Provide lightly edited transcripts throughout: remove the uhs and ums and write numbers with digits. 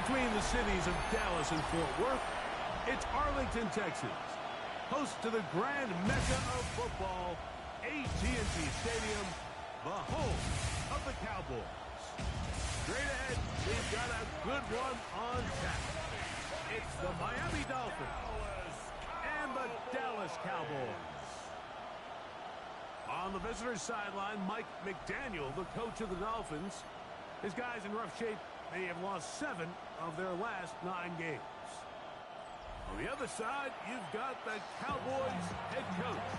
Between the cities of Dallas and Fort Worth, it's Arlington, Texas, host to the grand mecca of football, AT&T Stadium, the home of the Cowboys. Straight ahead, we've got a good one on tap. It's the Miami Dolphins and the Dallas Cowboys. On the visitors' sideline, Mike McDaniel, the coach of the Dolphins. His guys in rough shape. They have lost 7 of their last 9 games. On the other side, you've got the Cowboys head coach.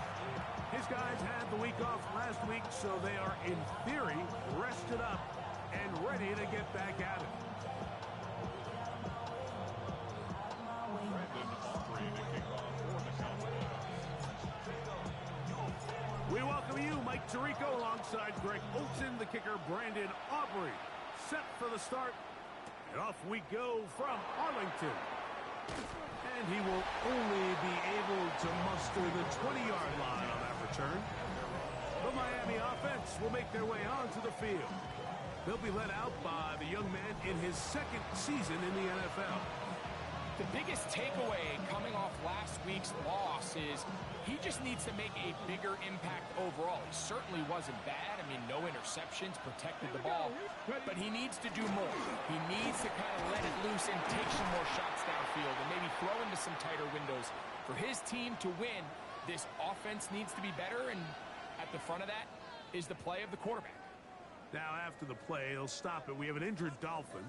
His guys had the week off last week, so they are, in theory, rested up and ready to get back at it. We welcome you, Mike Tirico, alongside Greg Olsen, the kicker, Brandon Aubrey. Set for the start, and off we go from Arlington. And he will only be able to muster the 20-yard line on that return. The Miami offense will make their way onto the field. They'll be led out by the young man in his 2nd season in the NFL. The biggest takeaway coming off last week's loss is he just needs to make a bigger impact overall. He certainly wasn't bad. I mean, no interceptions, protected the ball. But he needs to do more. He needs to kind of let it loose and take some more shots downfield and maybe throw into some tighter windows. For his team to win, this offense needs to be better, and at the front of that is the play of the quarterback. Now, after the play, he'll stop it. We have an injured Dolphin.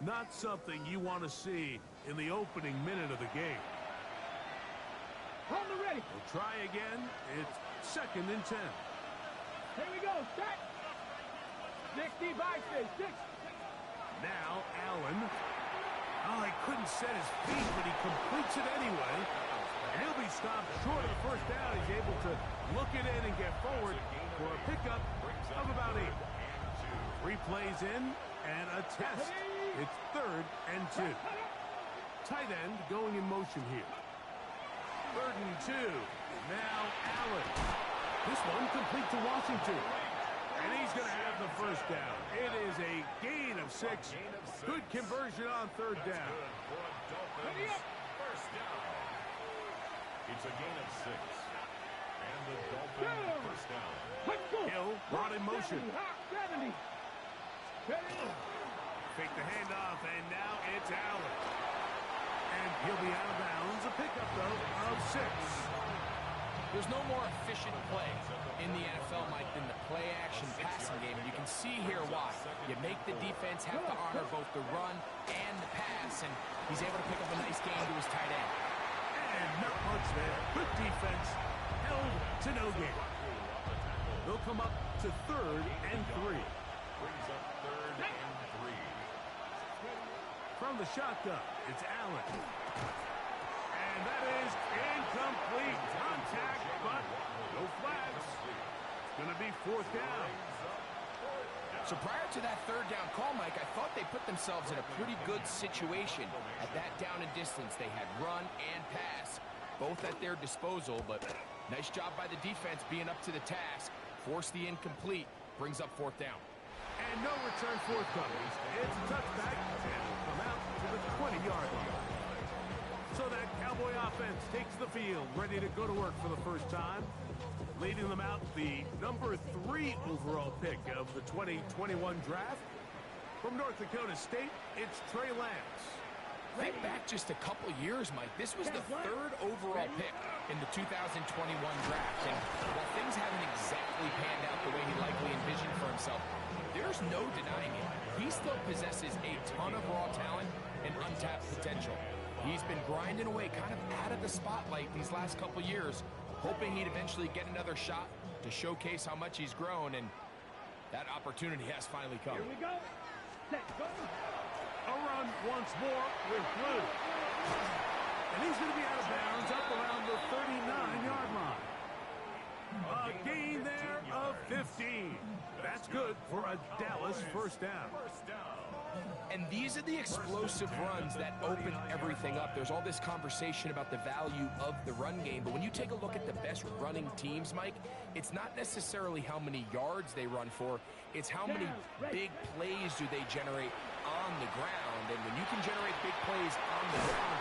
Not something you want to see in the opening minute of the game. Hold it ready. We'll try again. It's 2nd and 10. Here we go. Set. 65, 6. Now, Allen. Oh, he couldn't set his feet, but he completes it anyway. And he'll be stopped short of the first down. He's able to look it in and get forward for a pickup of about 8. 3 plays in and a test. It's 3rd and 2. Tight end going in motion here. 3rd and 2. Now Allen. This one complete to Washington. And he's going to have the first down. It is a gain of 6. Good conversion on 3rd down. First down. It's a gain of 6. And the Dolphins first down. Hill brought in motion. 70. Fake the handoff, and now it's Allen. And he'll be out of bounds. A pickup, though, of 6. There's no more efficient play in the NFL, Mike, than the play-action passing game. And you can see here why. You make the defense have to honor both the run and the pass, and he's able to pick up a nice gain to his tight end. And not much there. Good defense. Held to no gain. They'll come up to 3rd and 3. Brings up 3rd and 3. From the shotgun, it's Allen. And that is incomplete. Contact, but no flags. It's going to be 4th down. So prior to that 3rd down call, Mike, I thought they put themselves in a pretty good situation. At that down and distance, they had run and pass, both at their disposal, but nice job by the defense being up to the task. Force the incomplete, brings up 4th down. And no return forthcoming. It's a touchback, and will come out to the 20-yard line. So that Cowboy offense takes the field, ready to go to work for the first time. Leading them out, the number 3 overall pick of the 2021 draft. From North Dakota State, it's Trey Lance. Think back just a couple years, Mike. This was the 3rd overall pick in the 2021 draft. And while things haven't exactly panned out the way he likely envisioned for himself, there's no denying it. He still possesses a ton of raw talent and untapped potential. He's been grinding away kind of out of the spotlight these last couple years, hoping he'd eventually get another shot to showcase how much he's grown, and that opportunity has finally come. Here we go. Set. Go. A run once more with Blue. And he's going to be out of bounds up around the 39-yard line. A gain there of 15. That's good for a Dallas first down. And these are the explosive runs that open everything up. There's all this conversation about the value of the run game, but when you take a look at the best running teams, Mike, it's not necessarily how many yards they run for, it's how many big plays do they generate on the ground. And when you can generate big plays on the ground,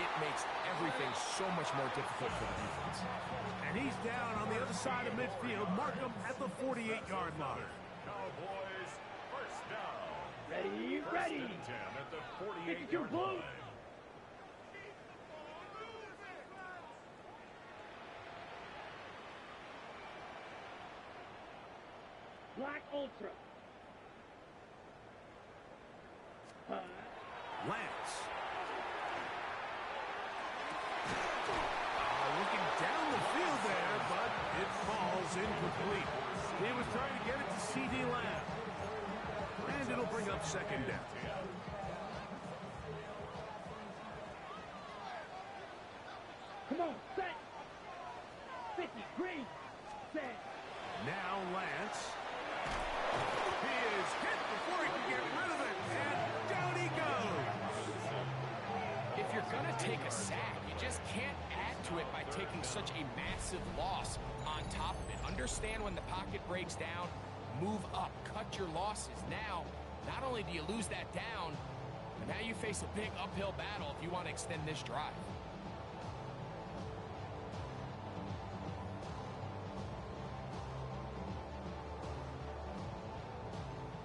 it makes everything so much more difficult for the defense. And he's down on the other side of midfield. Mark him at the 48-yard line. Cowboys, first down. Ready, First ready. and 10 at the 48-yard Your blue. line. Black Ultra. Lance. Looking down the field there, but it falls incomplete. He was trying to get it to C.D. Lamb. And it'll bring up second down. Come on, set. 50, green, set. Now Lance. He is hit before he can get rid of it. And down he goes. If you're going to take a sack, you just can't add to it by taking such a massive loss on top of it. Understand when the pocket breaks down, move up, cut your losses. Now, not only do you lose that down, but now you face a big uphill battle if you want to extend this drive.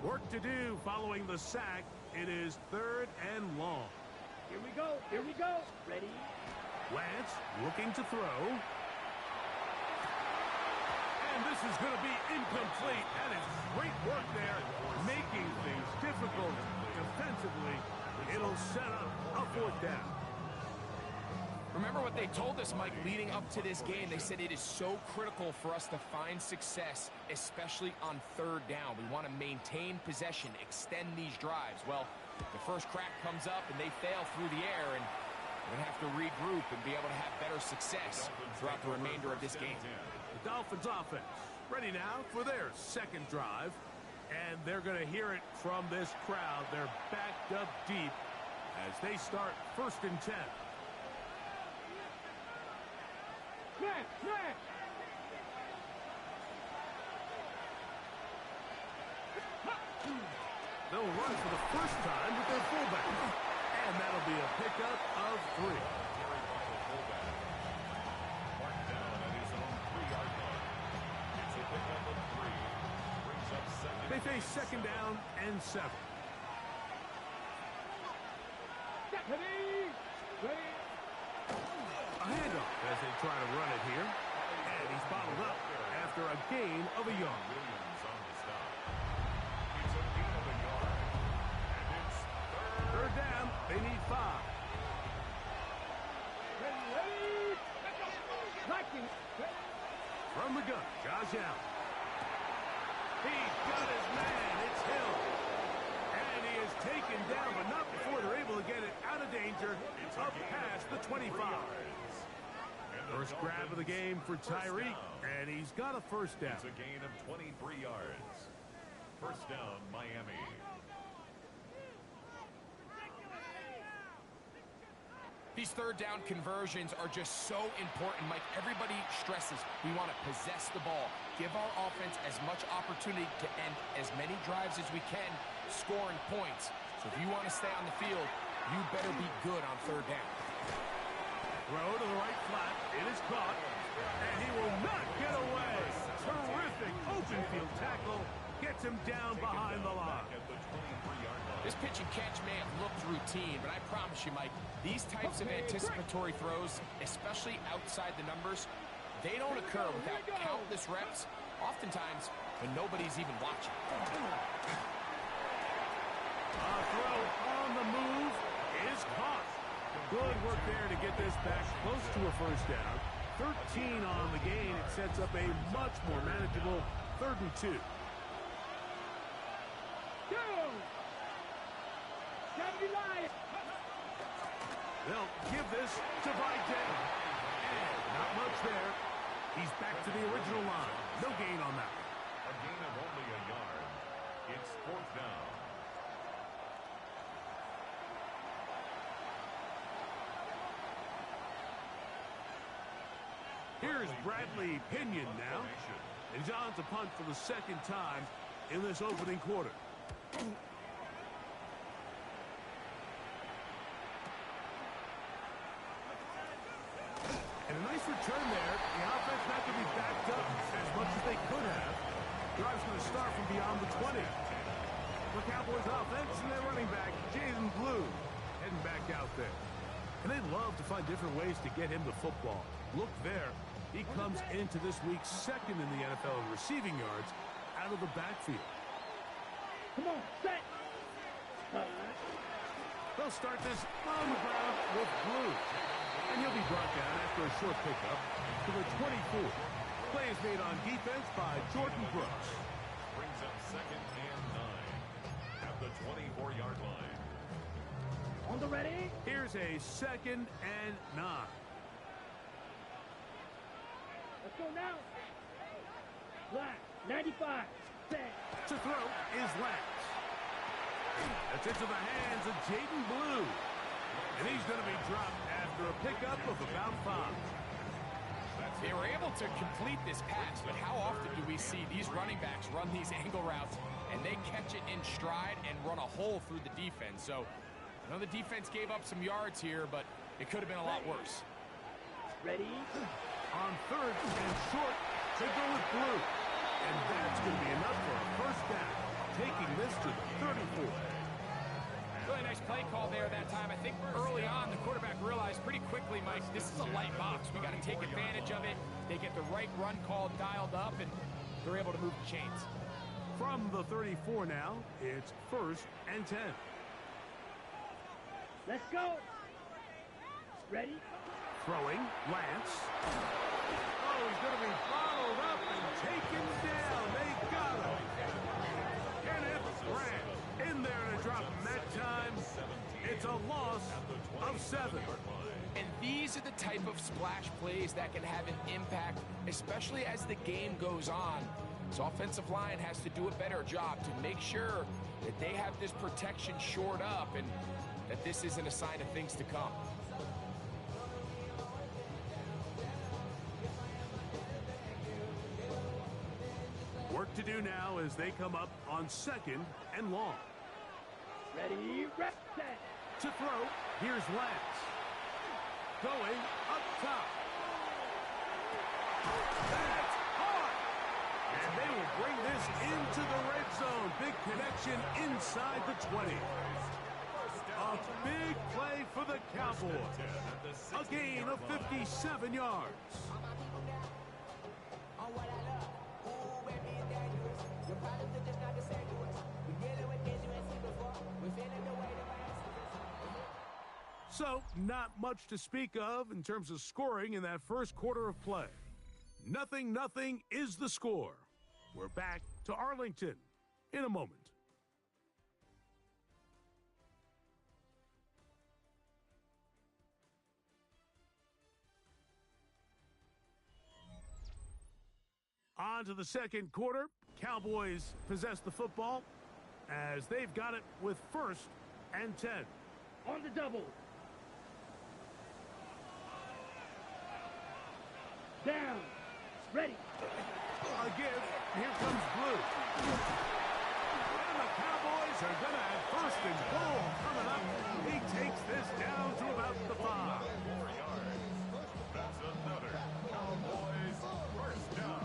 Work to do following the sack. It is third and long. Here we go, here we go. Ready? Lance looking to throw. And this is going to be incomplete. That is great work there, making things difficult defensively. It'll set up a fourth down. Remember what they told us, Mike, leading up to this game. They said it is so critical for us to find success, especially on third down. We want to maintain possession, extend these drives. Well, the first crack comes up and they fail through the air, and we're going to have to regroup and be able to have better success throughout the remainder of this game. The Dolphins offense ready now for their second drive, and they're going to hear it from this crowd. They're backed up deep as they start first and 10. Smash, smash. They'll run for the first time with their fullback. And that'll be a pickup of 3. Marked down at his own 3-yard line. It's a pickup of 3. Brings up second. They face second down and 7. Ready, ready. A handoff as they try to run it here. And he's bottled up after a gain of a yard. Williams on the stop. It's a gain of a yard. And it's Third down, they need 5. Ready, ready. Liking. From the gun, Josh Allen. He's got his man. It's Hill. And he is taken down, but not before they're able to get it out of danger. It's up past the 25. First grab of the game for Tyreek, and he's got a first down. It's a gain of 23 yards. First down, Miami. These third down conversions are just so important, Mike. Everybody stresses we want to possess the ball, give our offense as much opportunity to end as many drives as we can, scoring points. So if you want to stay on the field, you better be good on third down. Throw to the right flat. It is caught, and he will not get away. Terrific open field tackle. Gets him down behind the line. At the 23-yard line. This pitch and catch may have looked routine, but I promise you, Mike, these types of anticipatory throws, especially outside the numbers, they don't occur without countless reps, oftentimes when nobody's even watching. A throw on the move is caught. Good work there to get this back close to a first down. 13 on the gain. It sets up a much more manageable 3rd and 2. Go. They'll give this to Vidal. And not much there. He's back to the original line. No gain on that. A gain of only a yard. It's 4th down. Here's Bradley Pinion now. And he's on to punt for the second time in this opening quarter. And a nice return there. The offense not going to be backed up as much as they could have. Drive's going to start from beyond the 20. For Cowboys offense and their running back, Jaden Blue, heading back out there. And they love to find different ways to get him the football. Look there. He comes into this week second in the NFL in receiving yards out of the backfield. Come on, set. They'll start this on the ground with Blue. And he'll be brought down after a short pickup to the 24. Play is made on defense by Jordan Brooks. Brings up 2nd and 9 at the 24-yard line. On the ready. Here's a 2nd and 9. Let's go now. Black, 95. Set. To throw is Lance. That's into the hands of Jaden Blue. And he's going to be dropped after a pickup of about 5. They were able to complete this pass, but how often do we see these running backs run these angle routes and they catch it in stride and run a hole through the defense? So I know the defense gave up some yards here, but it could have been a lot worse. Ready. On 3rd and short, they go with Blue. And that's going to be enough for a first down, taking this to the 34. Really nice play call there that time. I think early on, the quarterback realized pretty quickly, Mike, this is a light box. We got to take advantage of it. They get the right run call dialed up, and they're able to move the chains. From the 34 now, it's 1st and 10. Let's go. Ready. Throwing, Lance. Oh, he's going to be followed up and taken down. They got him. Kenneth Grant in there to drop him that time. It's a loss of 7. And these are the type of splash plays that can have an impact, especially as the game goes on. So offensive line has to do a better job to make sure that they have this protection shored up and that this isn't a sign of things to come. Work to do now as they come up on 2nd and long. Ready. Set. To throw, here's Lance. Going up top. That's hard. And they will bring this into the red zone. Big connection inside the 20. A big play for the Cowboys. A gain of 57 yards. So, not much to speak of in terms of scoring in that first quarter of play. 0-0 is the score. We're back to Arlington in a moment. On to the second quarter. Cowboys possess the football as they've got it with 1st and 10. On the double. Down. Ready. A give. Here comes Blue. And the Cowboys are going to have 1st and goal coming up. He takes this down to about the 5. That's another Cowboys first down.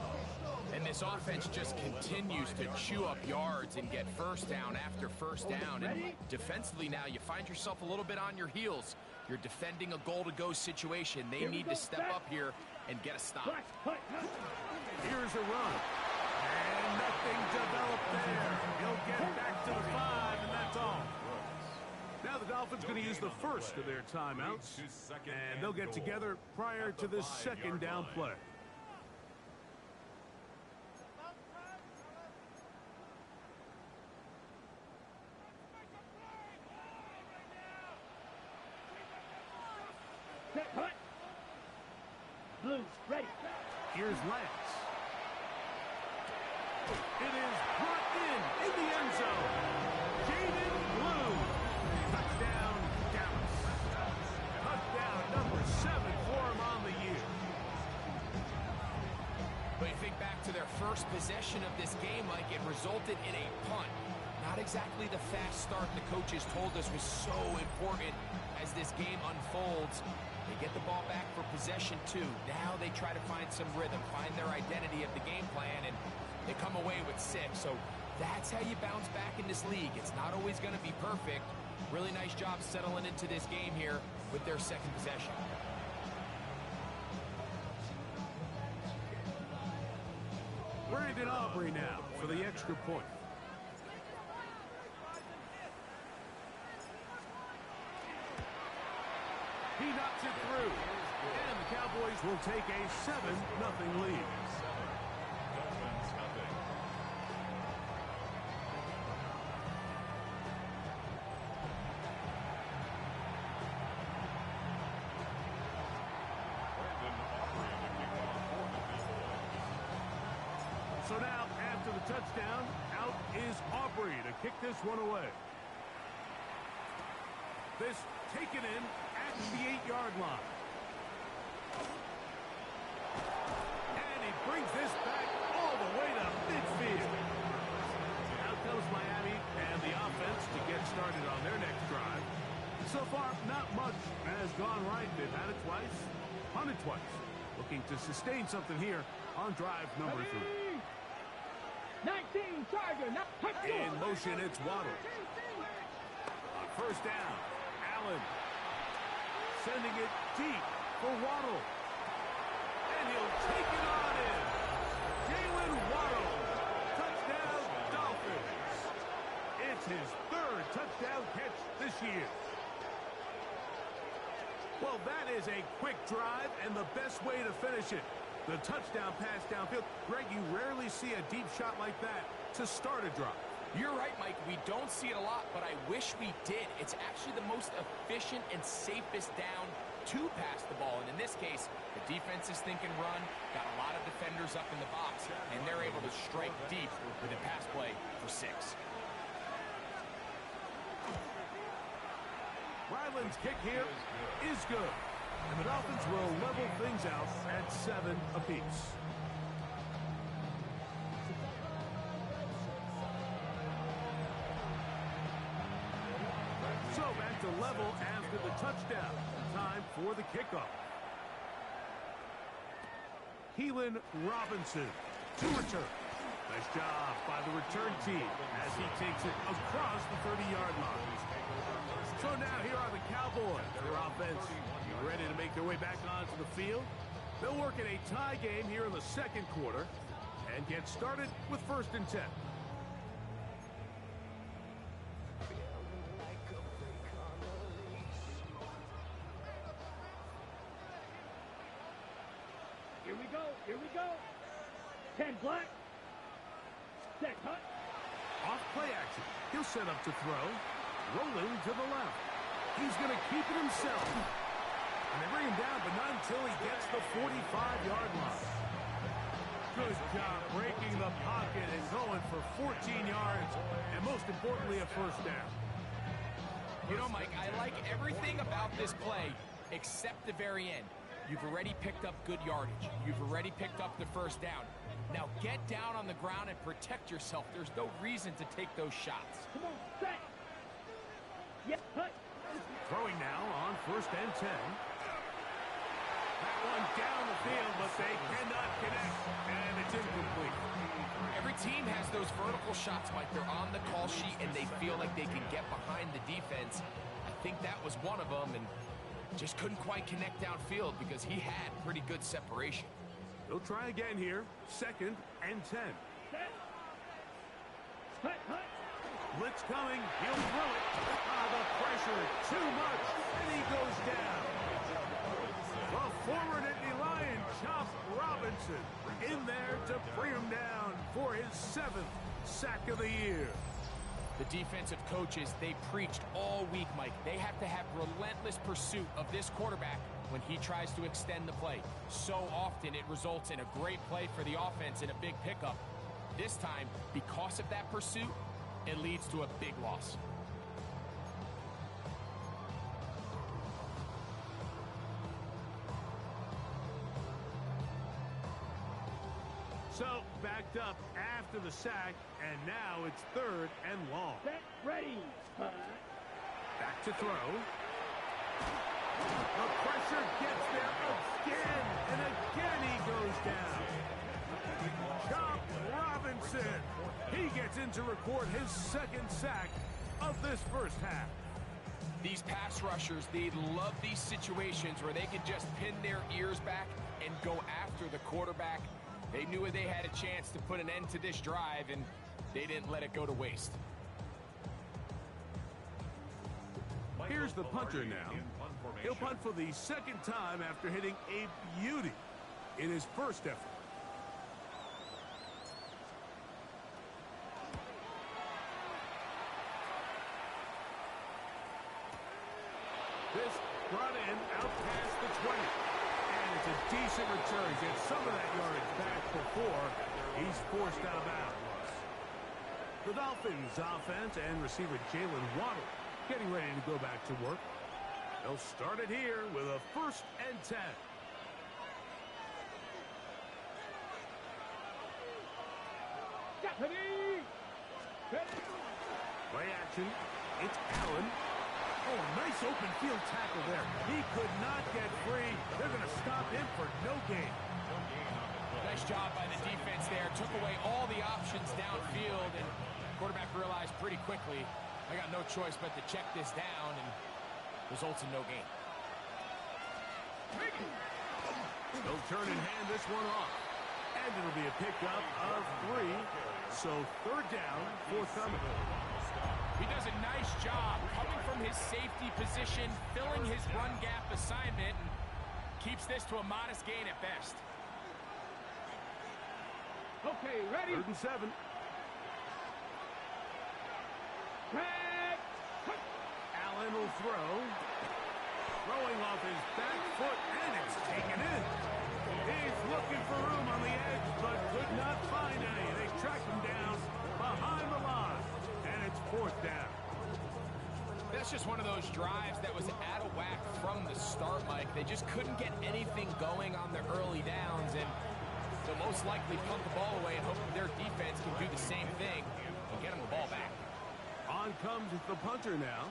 And this offense just continues to chew up yards and get first down after first down. And defensively now, you find yourself a little bit on your heels. You're defending a goal-to-go situation. They need to step up here and get a stop. Here's a run. And nothing developed there. He'll get back to the 5, and that's all. Now the Dolphins going to use the first of their timeouts, and they'll get together prior to this 2nd down play. Set. Blue. Ready. Here's Lance. It is brought in the end zone. Jaden Blue. Touchdown, Dallas. Touchdown number 7 for him on the year. But you think back to their first possession of this game, Mike, it resulted in a punt. Not exactly the fast start the coaches told us was so important as this game unfolds. They get the ball back for possession 2. Now they try to find some rhythm, find their identity of the game plan, and they come away with 6. So that's how you bounce back in this league. It's not always going to be perfect. Really nice job settling into this game here with their second possession. Brandon Aubrey now for the extra point. He knocks it through. And the Cowboys will take a 7-0 lead. So now, after the touchdown, out is Aubrey to kick this one away. This taken in at the 8-yard line. And he brings this back all the way to midfield. Now comes Miami and the offense to get started on their next drive. So far, not much has gone right. They've had it twice, punted twice. Looking to sustain something here on drive number 3. 19 Charger, not touchdown. In motion, it's Waddle. On first down, Allen sending it deep for Waddle. And he'll take it on in. Jalen Waddle. Touchdown, Dolphins. It's his 3rd touchdown catch this year. Well, that is a quick drive and the best way to finish it. The touchdown pass downfield. Greg, you rarely see a deep shot like that to start a drive. You're right, Mike. We don't see it a lot, but I wish we did. It's actually the most efficient and safest down to pass the ball. And in this case, the defense is thinking run, got a lot of defenders up in the box, and they're able to strike deep with a pass play for 6. Ryland's kick here is good. And the Dolphins will level things out at 7 apiece. So back to level after the touchdown. Time for the kickoff. Keelan Robinson to return. Nice job by the return team as he takes it across the 30-yard line. So now here are the Cowboys. Their offense ready to make their way back onto the field. They'll work in a tie game here in the second quarter and get started with 1st and 10. Here we go, here we go. 10 black. Set hut. Off play action. He'll set up to throw. Rolling to the left. He's going to keep it himself. And they bring him down, but not until he gets the 45-yard line. Good job breaking the pocket and going for 14 yards, and most importantly, a 1st down. You know, Mike, I like everything about this play except the very end. You've already picked up good yardage. You've already picked up the 1st down. Now get down on the ground and protect yourself. There's no reason to take those shots. Come on, set. Yes, hut. Throwing now on 1st and 10. That one down the field, but they cannot connect, and it's incomplete. Every team has those vertical shots, Mike. They're on the call sheet, and they feel like they can get behind the defense. I think that was one of them, and just couldn't quite connect downfield because he had pretty good separation. He'll try again here. 2nd and 10. Set. Hut, hut. Blitz coming. He'll throw it. The pressure too much, and he goes down. The former Nittany Lion, Chop Robinson, in there to bring him down for his 7th sack of the year. The defensive coaches, they preached all week, Mike. They have to have relentless pursuit of this quarterback when he tries to extend the play. So often it results in a great play for the offense and a big pickup. This time, because of that pursuit, it leads to a big loss. So, backed up after the sack, and now it's 3rd and long. Set, ready, punt. Back to throw. The pressure gets there again, and again he goes down. Chop Robinson. He gets in to record his 2nd sack of this first half. These pass rushers, they love these situations where they can just pin their ears back and go after the quarterback. They knew they had a chance to put an end to this drive, and they didn't let it go to waste. Here's the punter now. He'll punt for the 2nd time after hitting a beauty in his first effort. This brought in out past the 20. And it's a decent return. Gets some of that yardage back before he's forced out of bounds. The Dolphins offense and receiver Jalen Waddle getting ready to go back to work. They'll start it here with a 1st and 10. Play action. It's Allen. Oh, nice open field tackle there. He could not get free. They're going to stop him for no gain. Nice job by the defense there. Took away all the options downfield, and quarterback realized pretty quickly, I got no choice but to check this down, and results in no gain. They'll turn and hand this one off. And it'll be a pickup of 3. So 3rd down, forthcoming. He does a nice job coming from his safety position, filling his run gap assignment, and keeps this to a modest gain at best. Okay, ready. 3rd and 7. Allen will throw. Throwing off his back foot, and it's taken in. He's looking for room on the edge, but could not find any. They track him down behind the line, and it's 4th down. That's just one of those drives that was out of whack from the start, Mike. They just couldn't get anything going on the early downs, and they'll most likely punt the ball away and hope their defense can do the same thing and get them the ball back. On comes the punter now,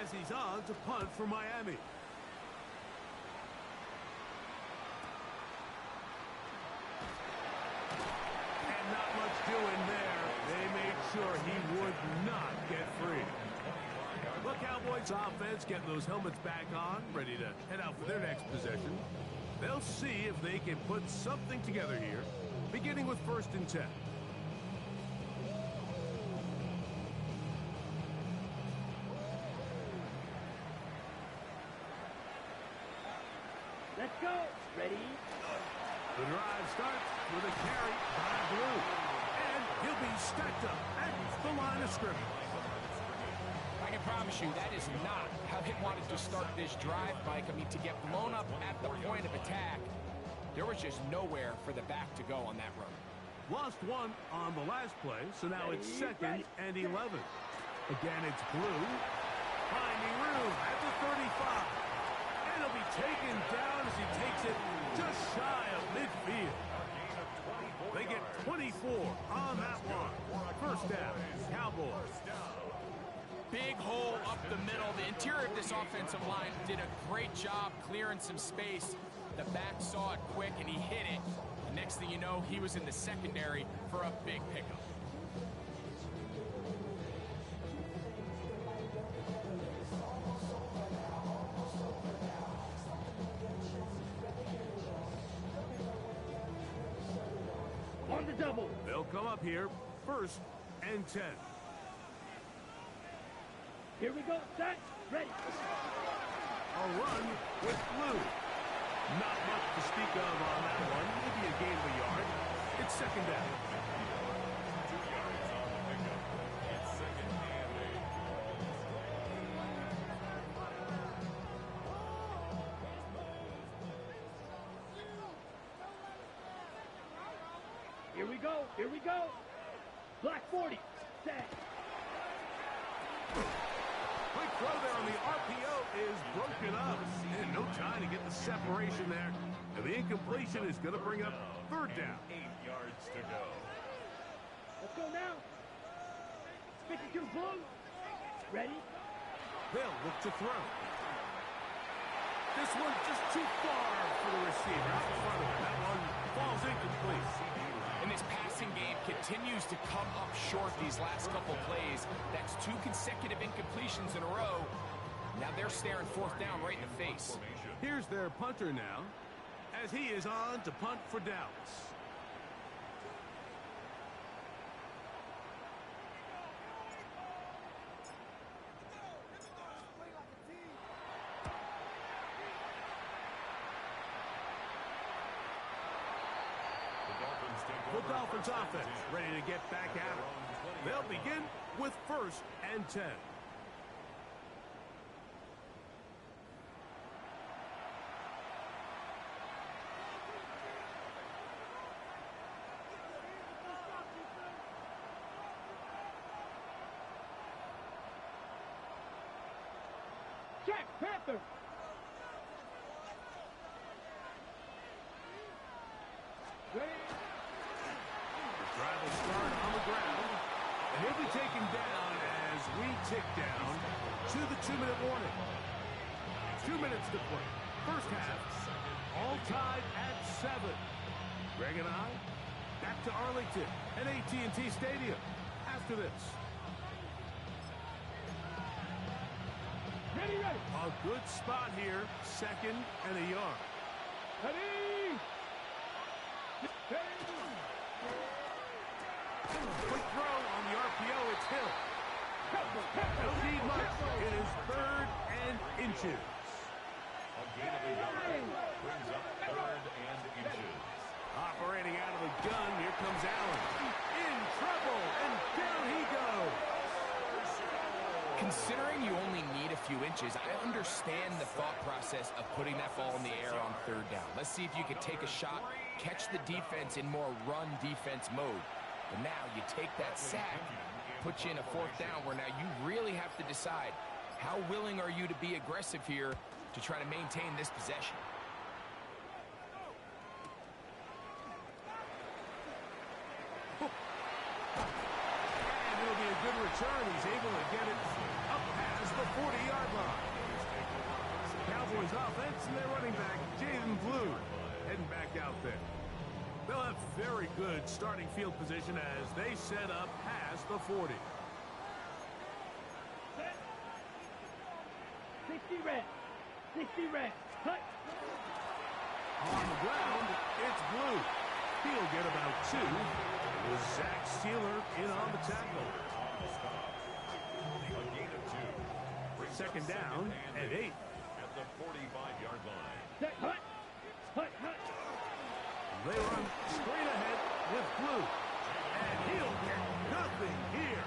as he's on to punt for Miami. And not much doing there. They made sure he would not get free. The Cowboys offense getting those helmets back on, ready to head out for their next possession. They'll see if they can put something together here, beginning with 1st and 10. Let's go. Ready. The drive starts with a carry by Blue. And he'll be stacked up at the line of scrimmage. I can promise you that is not how they wanted to start this drive, Mike. I mean, to get blown up at the point of attack, there was just nowhere for the back to go on that run. Lost 1 on the last play, so now it's 2nd and 11. Again, it's Blue. Finding room at the 35. And he'll be taken down as he takes it just shy of midfield. They get 24 on that one. 1st down, Cowboys. Big hole up the middle. The interior of this offensive line did a great job clearing some space. The back saw it quick, and he hit it. The next thing you know, he was in the secondary for a big pickup. On the double. They'll come up here, 1st and 10. Here we go. Set. Ready. A run with Blue. Not much to speak of on that one. Maybe a gain of a yard. It's 2nd down. 2 yards on the pickup. It's 2nd go. Here we go. Black 40. Set. Quick throw there on the RPO is broken up. And no time to get the separation there. And the incompletion is going to bring up third down. 8 yards to go. Let's go now. 52 blue. Ready? They'll look to throw. This one just too far for the receiver. Out in front of him. That one falls incomplete. And this passing game continues to come up short these last couple plays. That's 2 consecutive incompletions in a row. Now they're staring fourth down right in the face. Here's their punter now, as he is on to punt for Dallas. The Dolphins offense ready to get back at it. They'll begin with 1st and 10. Check, Panther. Ready? Drive will start on the ground, and he'll be taken down as we tick down to the 2-minute warning. 2 minutes to play. First half, all tied at 7. Greg and I, back to Arlington at AT&T Stadium after this. Ready, ready. A good spot here, 2nd and a yard. Ready? Quick throw on the RPO, it's Hill. Don't need much. It is 3rd and inches. A gain of a yard brings up 3rd and inches. Operating out of the gun, here comes Allen. In trouble, and down he goes. Considering you only need a few inches, I understand the thought process of putting that ball in the air on 3rd down. Let's see if you can take a shot, catch the defense in more run defense mode. But now you take that sack, put you in a 4th down where now you really have to decide how willing are you to be aggressive here to try to maintain this possession. And it'll be a good return. He's able to get it up past the 40-yard line. Cowboys offense and their running back, Jaden Blue, heading back out there. They'll have very good starting field position as they set up past the 40. 60 red. 60 red. Cut. On the ground, it's Blue. He'll get about 2. It was Zach Sealer in on the tackle. A gain of 2. 2nd down and 8. At the 45-yard line. Set. Hut. Hut. Hut. They run straight ahead with Blue. And he'll get nothing here.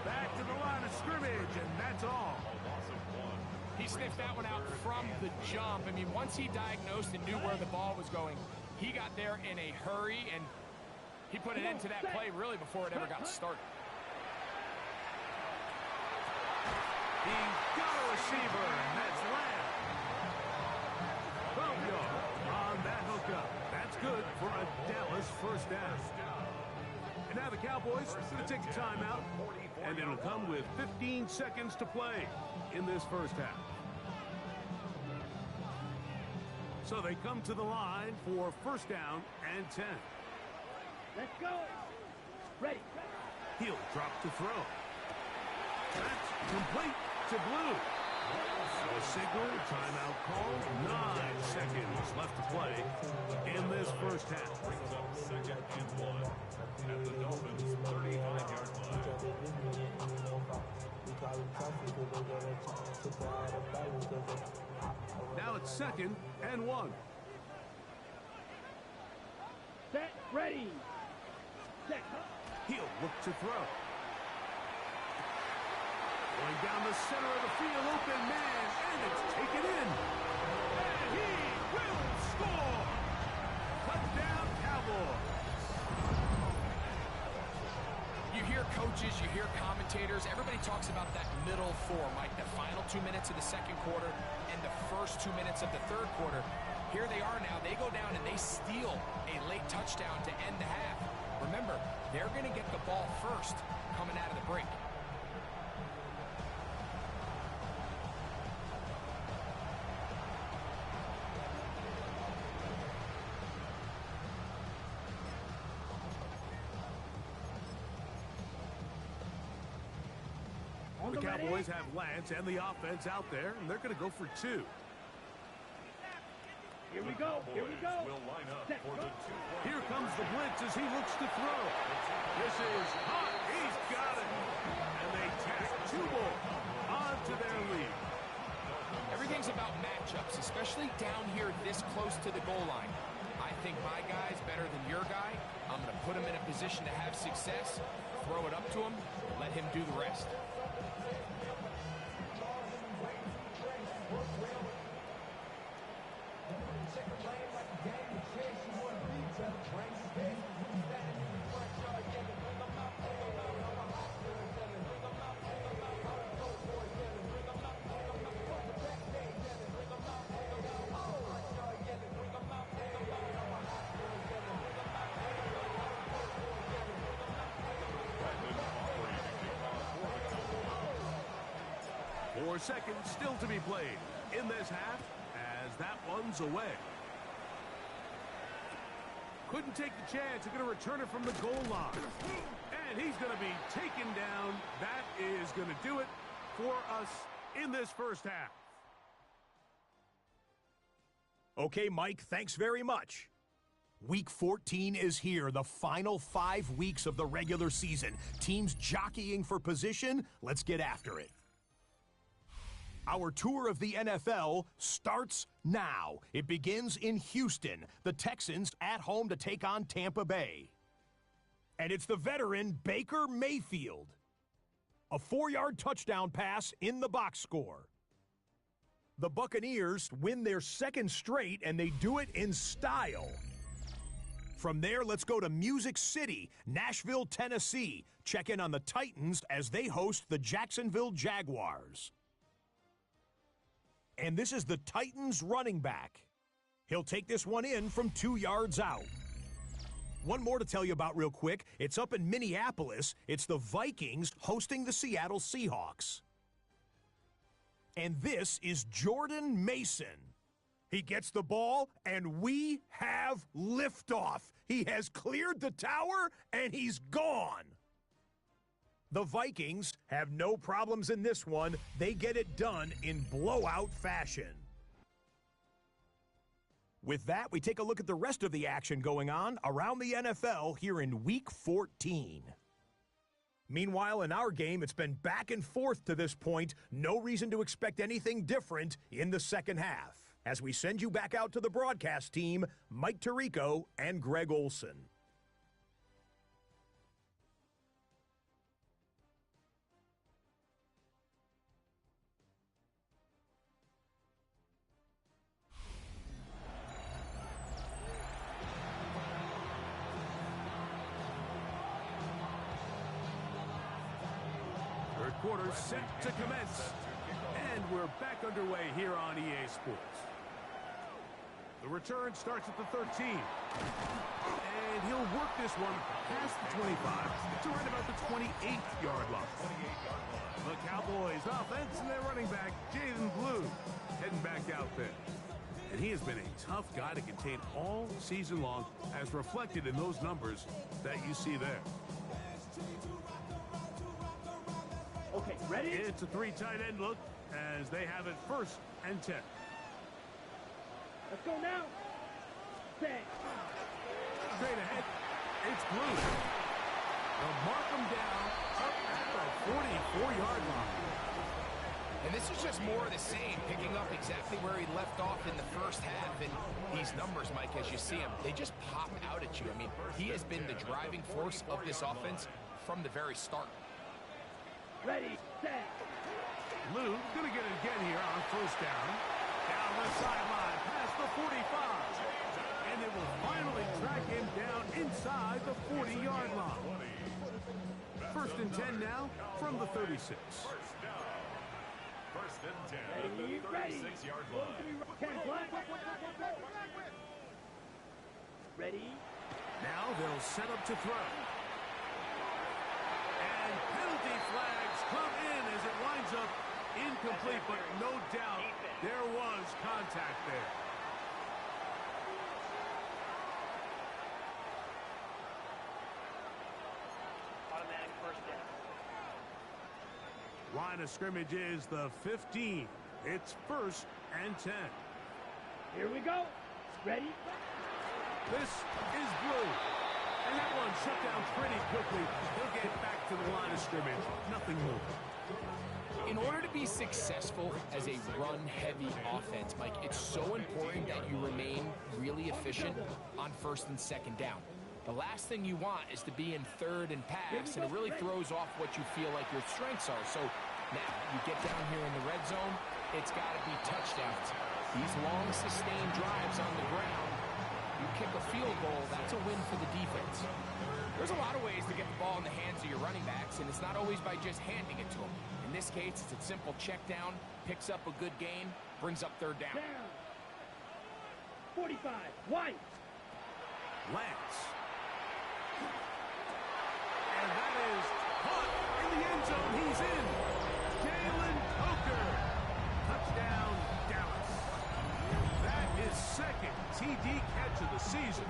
Back to the line of scrimmage, and that's all. A loss of 1. He sniffed that one out from the jump. I mean, once he diagnosed and knew where the ball was going, he got there in a hurry, and he put an end to that play really before it ever got started. He's got a receiver, and that's Lamb. 12 yards on that hookup. That's good for a Dallas 1st down. And now the Cowboys are going to take a timeout, and it'll come with 15 seconds to play in this 1st half. So they come to the line for 1st down and 10. Let's go. Ready. He'll drop to throw. That's complete to Blue. A signal, timeout called. 9 seconds left to play in this 1st half. Brings up 2nd and 1 at the Dolphins' 35-yard line. Now it's 2nd and 1. Set. Ready. Set. He'll look to throw. Going down the center of the field, open man, and it's taken in. And he will score. Touchdown, Cowboys. You hear coaches, you hear commentators, everybody talks about that middle four, Mike, the final 2 minutes of the second quarter and the first 2 minutes of the third quarter. Here they are now. They go down and they steal a late touchdown to end the half. Remember, they're going to get the ball first coming out of the break. The Cowboys have Lance and the offense out there, and they're going to go for 2. Here we go. Here we go. Here comes the blitz as he looks to throw. This is hot. He's got it. And they tack 2 more onto their lead. Everything's about matchups, especially down here this close to the goal line. I think my guy's better than your guy. I'm going to put him in a position to have success, throw it up to him, let him do the rest. Four seconds still to be played in this half as that one's away. Couldn't take the chance. They're going to return it from the goal line. And he's going to be taken down. That is going to do it for us in this first half. Okay, Mike, thanks very much. Week 14 is here, the final 5 weeks of the regular season. Teams jockeying for position. Let's get after it. Our tour of the NFL starts now. It begins in Houston. The Texans at home to take on Tampa Bay. And it's the veteran Baker Mayfield. A 4-yard touchdown pass in the box score. The Buccaneers win their 2nd straight, and they do it in style. From there, let's go to Music City, Nashville, Tennessee. Check in on the Titans as they host the Jacksonville Jaguars. And this is the Titans running back. He'll take this one in from 2 yards out. One more to tell you about real quick. It's up in Minneapolis. It's the Vikings hosting the Seattle Seahawks. And this is Jordan Mason. He gets the ball, and we have liftoff. He has cleared the tower, and he's gone. The Vikings have no problems in this one. They get it done in blowout fashion. With that, we take a look at the rest of the action going on around the NFL here in Week 14. Meanwhile, in our game, it's been back and forth to this point. No reason to expect anything different in the second half. As we send you back out to the broadcast team, Mike Tirico and Greg Olson. Third quarter set to commence. And we're back underway here on EA Sports. The return starts at the 13. And he'll work this one past the 25 to right about the 28-yard line. The Cowboys offense and their running back, Jaden Blue, heading back out there. And he has been a tough guy to contain all season long, as reflected in those numbers that you see there. Okay, ready? It's a 3 tight end look as they have it 1st and 10. Let's go now. Set. Straight ahead, it's Blue. They'll mark him down up at the 44-yard line. And this is just more of the same, picking up exactly where he left off in the first half. And these numbers, Mike, as you see them, they just pop out at you. I mean, he has been the driving force of this offense from the very start. Ready, set. Lou going to get it again here on 1st down. Down the sideline, past the 45. And it will finally track him down inside the 40-yard line. First and 10 now from the 36. First and 10 at the 36-yard line. 10 black. Ready? Now they'll set up to throw. And penalty flags come in as it winds up incomplete, but no doubt there was contact there. Automatic first down. Line of scrimmage is the 15. It's first and 10. Here we go. Ready? This is blue. And that one shut down pretty quickly. He'll get back to the line of scrimmage. Nothing more. In order to be successful as a run-heavy offense, Mike, it's so important that you remain really efficient on first and second down. The last thing you want is to be in third and pass, and it really throws off what you feel like your strengths are. So now you get down here in the red zone, it's got to be touchdowns. These long, sustained drives on the ground, you kick a field goal, that's a win for the defense. There's a lot of ways to get the ball in the hands of your running backs, and it's not always by just handing it to them. In this case, it's a simple check down, picks up a good gain, brings up third down. 45. White. Lance. And that is caught in the end zone. He's in. Jalen Coker. Touchdown, Dallas. That is second TD catch of the season.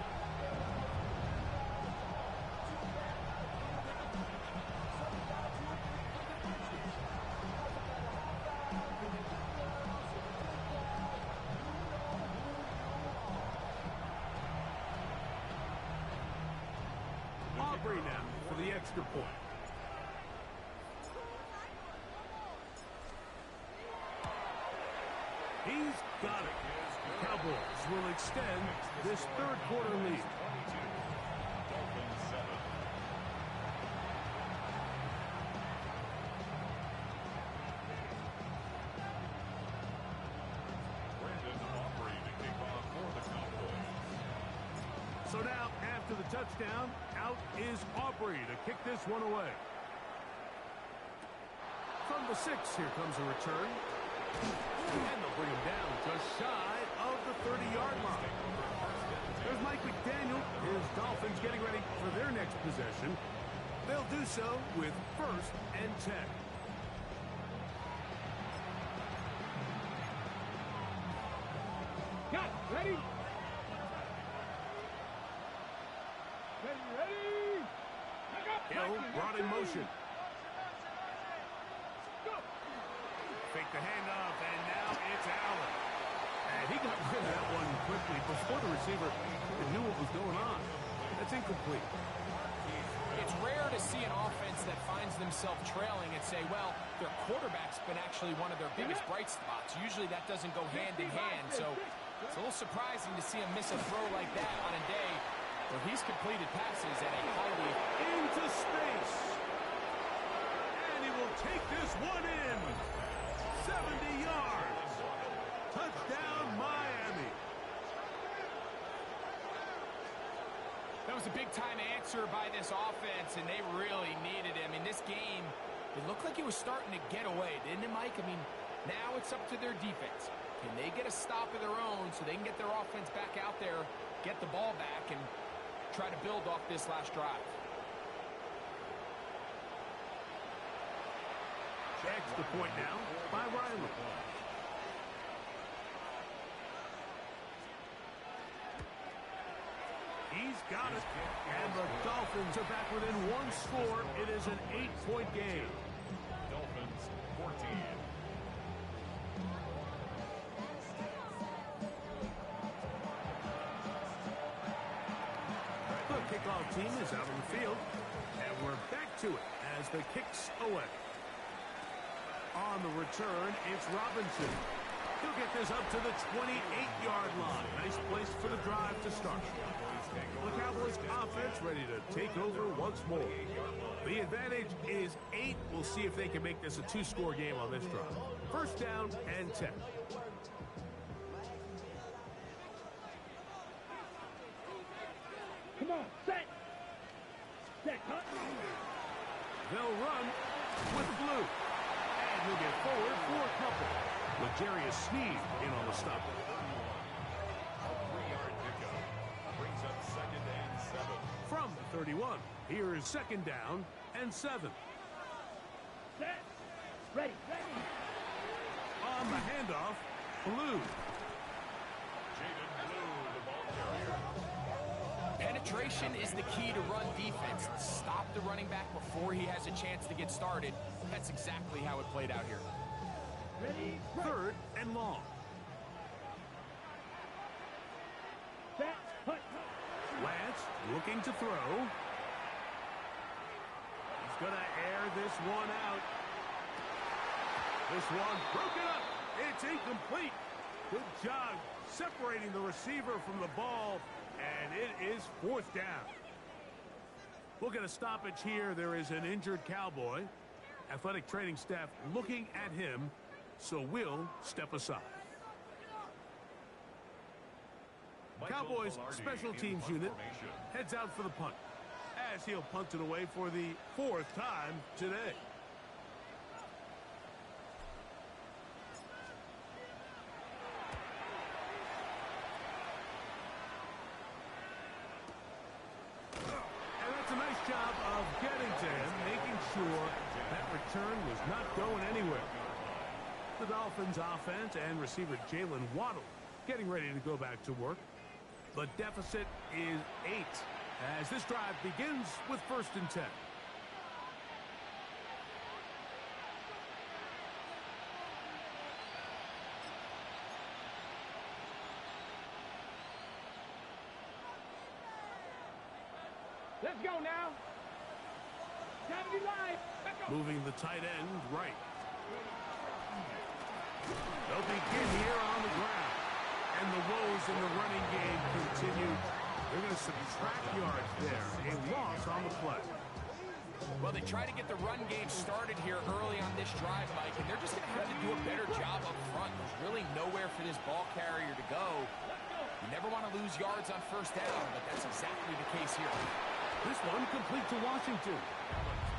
Aubrey now for the extra point. He's got it. The Cowboys will extend this third quarter lead. Dolphins 7. Brandon Aubrey to kick off for the Cowboys. So now, after the touchdown, out is Aubrey to kick this one away. From the 6, here comes a return. And they'll bring him down just shy of the 30-yard line. There's Mike McDaniel. His Dolphins getting ready for their next possession. They'll do so with first and 10. Got it. Ready? Ready? Hill brought in motion. Fake the handoff, and now it's Allen. And he got rid of that one quickly before the receiver knew what was going on. That's incomplete. It's rare to see an offense that finds themselves trailing and say, well, their quarterback's been actually one of their biggest bright spots. Usually that doesn't go hand in hand, so it's a little surprising to see him miss a throw like that on a day where he's completed passes at a highly... Into space. And he will take this one in. 70 yards. Touchdown, Miami. That was a big-time answer by this offense, and they really needed him. In this game, it looked like it was starting to get away, didn't it, Mike? I mean, now it's up to their defense. Can they get a stop of their own so they can get their offense back out there, get the ball back, and try to build off this last drive? Extra point now by Riley. He's got it. And the Dolphins are back within one score. It is an 8-point game. Dolphins 14. The kickoff team is out on the field. And we're back to it as the kicks away. On the return, it's Robinson. He'll get this up to the 28-yard line. Nice place for the drive to start. The Cowboys offense ready to take over once more. The advantage is 8. We'll see if they can make this a 2-score game on this drive. First down and 10. Come on, set. Set, cut. They'll run with Blue. And he'll get forward for a couple. L'Jarius Sneed in on the stop. A 3-yard pickup. Brings up 2nd and 7. From the 31, here is 2nd down and 7. Set. Ready. On the handoff, Blue. Jaden Blue, the ball carrier. Penetration is the key to run defense. Stop the running back before he has a chance to get started. That's exactly how it played out here. Ready. 3rd and long. Set. Hut. Lance looking to throw. He's going to air this one out. This one broken up. It's incomplete. Good job separating the receiver from the ball, and it is 4th down. We'll get a stoppage here. There is an injured Cowboy. Athletic training staff looking at him, so we'll step aside. Cowboys special teams unit heads out for the punt, as he'll punt it away for the 4th time today. And that's a nice job of getting to him, making sure that return was not going anywhere. The Dolphins offense and receiver Jalen Waddle getting ready to go back to work. The deficit is 8 as this drive begins with 1st and 10. Let's go now. Time to be live. Let's go. Moving the tight end right. They'll begin here on the ground. And the woes in the running game continue. They're going to subtract yards there. A loss on the play. Well, they try to get the run game started here early on this drive, Mike, and they're just going to have to do a better job up front. There's really nowhere for this ball carrier to go. You never want to lose yards on 1st down, but that's exactly the case here. This one complete to Washington.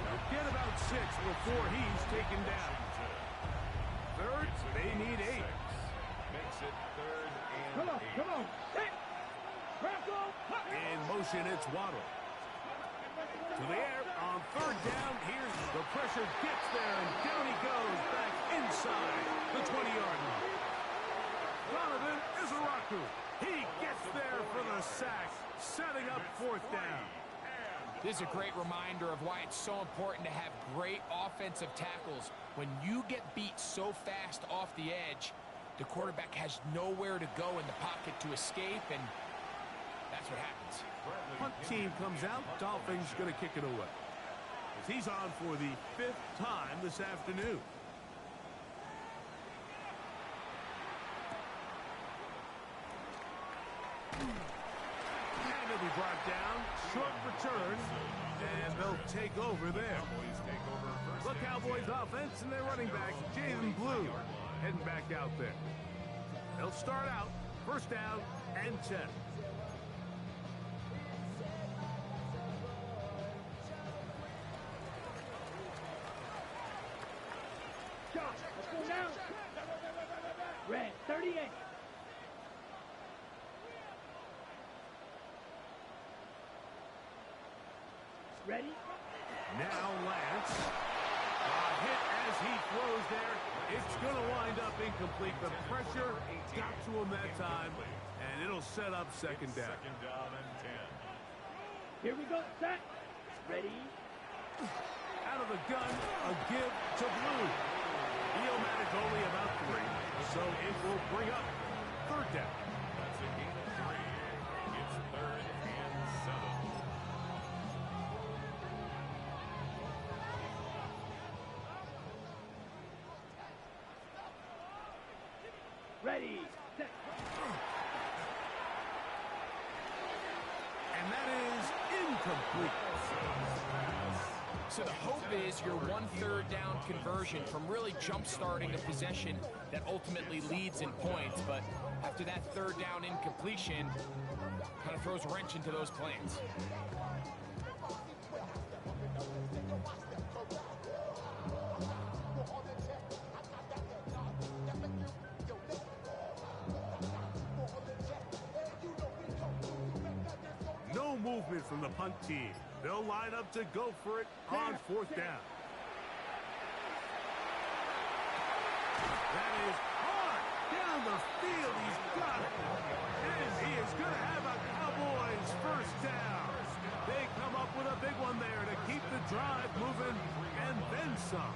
They'll get about 6 before he's taken down. 3rd, they need 8. Makes it 3rd and 8. Come on. Set. Crackle. In motion, it's Waddle. To the air on 3rd down. Here's the pressure gets there, and down he goes back inside the 20-yard line. Donovan Izaraku. He gets there for the sack, setting up 4th down. This is a great reminder of why it's so important to have great offensive tackles. When you get beat so fast off the edge, the quarterback has nowhere to go in the pocket to escape, and that's what happens. Punt team comes out. Dolphins going to kick it away. As he's on for the 5th time this afternoon. And he'll be brought down. Short return. And they'll take over there. The Cowboys offense and their running back, Jaden Blue, heading back out there. They'll start out 1st down and 10. Let's go now. Red 38. Ready? Now Lance. A hit as he throws there. It's going to wind up incomplete. The pressure got to him that time, and it'll set up 2nd down. 2nd down and 10. Here we go. Set. Ready? Out of the gun, a give to Blue. He'll manage only about 3, so it will bring up 3rd down. That's a gain of 3. It's 3rd and 7. Ready. Set. And that is incomplete. So the hope is your 1/3 down conversion from really jump-starting a possession that ultimately leads in points. But after that 3rd down incompletion, kind of throws a wrench into those plans. movement from the punt team. They'll line up to go for it on fourth down. That is hard down the field. He's got it. And he is going to have a Cowboys first down. They come up with a big one there to keep the drive moving and then some.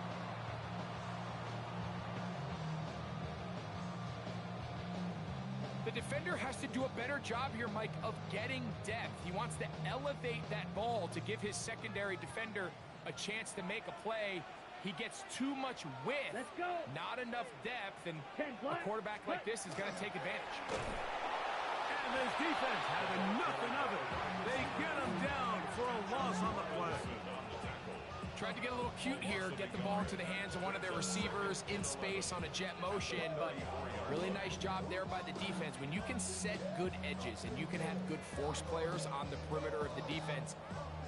The defender has to do a better job here, Mike, of getting depth. He wants to elevate that ball to give his secondary defender a chance to make a play. He gets too much width, Let's go. not enough depth, and a quarterback like this is going to take advantage. And this defense having nothing of it. They get him down for a loss on the play. Tried to get a little cute here, get the ball into the hands of one of their receivers in space on a jet motion, but really nice job there by the defense. When you can set good edges and you can have good force players on the perimeter of the defense,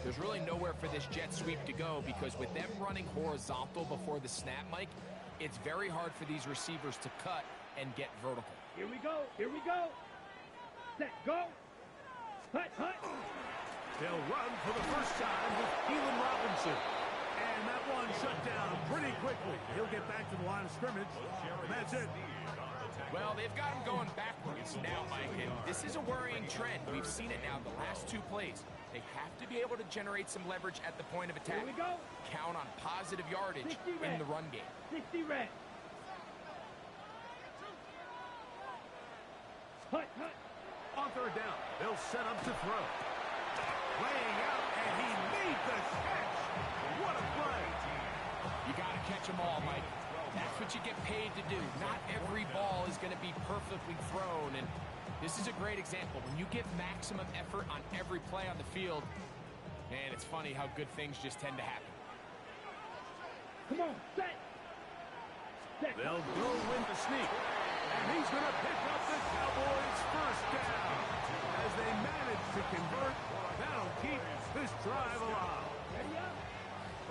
there's really nowhere for this jet sweep to go, because with them running horizontal before the snap, Mike, it's very hard for these receivers to cut and get vertical. Here we go. Here we go. Set. Go. Hut, hut. They'll run for the first time with Keelan Robinson. And that one shut down pretty quickly. He'll get back to the line of scrimmage, and that's it. Well, they've got him going backwards now, Mike, and this is a worrying trend. We've seen it now the last two plays. They have to be able to generate some leverage at the point of attack. Here we go. Count on positive yardage in the run game. 60 red. Hut, hut. On third down, they'll set up to throw. Laying out, and he made the catch. What a play. You got to catch them all, Mike. That's what you get paid to do. Not every ball is going to be perfectly thrown, and this is a great example. When you give maximum effort on every play on the field, man, it's funny how good things just tend to happen. Come on, set. Set. They'll go with the sneak, and he's going to pick up the Cowboys' first down. As they manage to convert, that'll keep this drive alive. Ready up.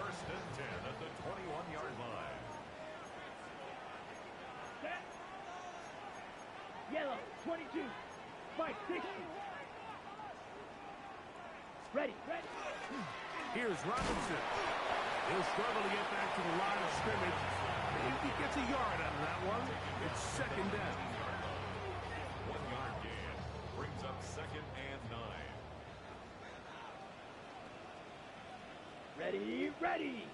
First and 10 at the 21-yard line. Set. Yellow, 22. Spike, 60. Ready, ready. Here's Robinson. He'll struggle to get back to the line of scrimmage. If he gets a yard out of that one, it's second down. 1-yard gain brings up second and 9. Ready, ready.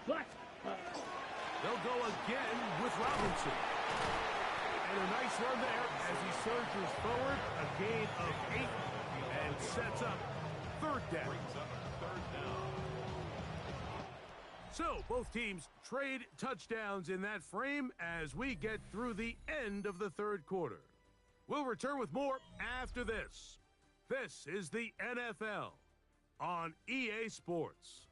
Black. They'll go again with Robinson. And a nice run there as he surges forward, a gain of 8, and sets up third down. Brings up third down. So both teams trade touchdowns in that frame as we get through the end of the third quarter. We'll return with more after this. This is the NFL on EA Sports.